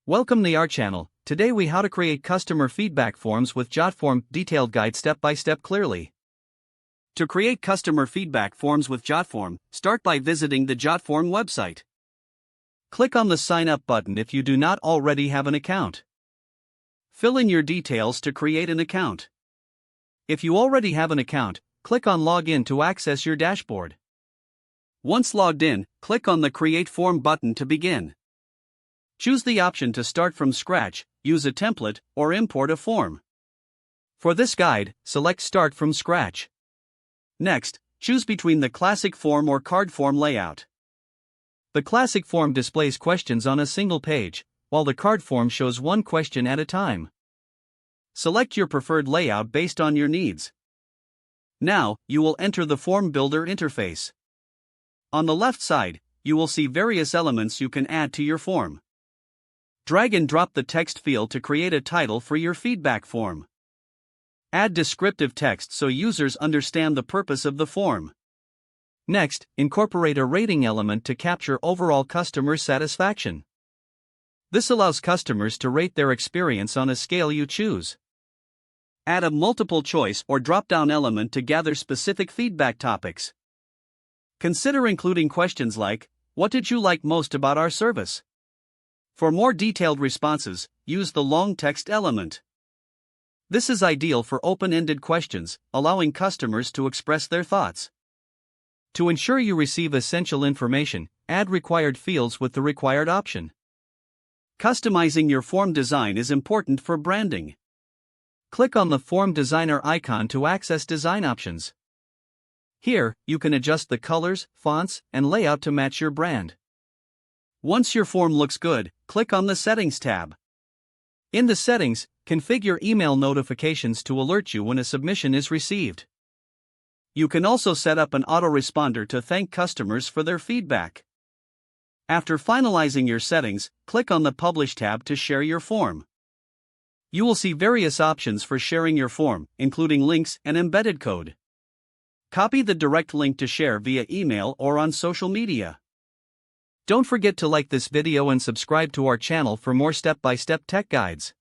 Welcome to our channel. Today we how to create customer feedback forms with JotForm, detailed guide step by step clearly. To create customer feedback forms with JotForm, start by visiting the JotForm website. Click on the sign up button if you do not already have an account. Fill in your details to create an account. If you already have an account, click on login to access your dashboard. Once logged in, click on the create form button to begin. Choose the option to start from scratch, use a template, or import a form. For this guide, select Start from Scratch. Next, choose between the classic form or card form layout. The classic form displays questions on a single page, while the card form shows one question at a time. Select your preferred layout based on your needs. Now, you will enter the Form Builder interface. On the left side, you will see various elements you can add to your form. Drag and drop the text field to create a title for your feedback form. Add descriptive text so users understand the purpose of the form. Next, incorporate a rating element to capture overall customer satisfaction. This allows customers to rate their experience on a scale you choose. Add a multiple choice or drop-down element to gather specific feedback topics. Consider including questions like, "What did you like most about our service?" For more detailed responses, use the long text element. This is ideal for open-ended questions, allowing customers to express their thoughts. To ensure you receive essential information, add required fields with the required option. Customizing your form design is important for branding. Click on the Form Designer icon to access design options. Here, you can adjust the colors, fonts, and layout to match your brand. Once your form looks good, click on the Settings tab. In the settings, configure email notifications to alert you when a submission is received. You can also set up an autoresponder to thank customers for their feedback. After finalizing your settings, click on the Publish tab to share your form. You will see various options for sharing your form, including links and embedded code. Copy the direct link to share via email or on social media. Don't forget to like this video and subscribe to our channel for more step-by-step tech guides.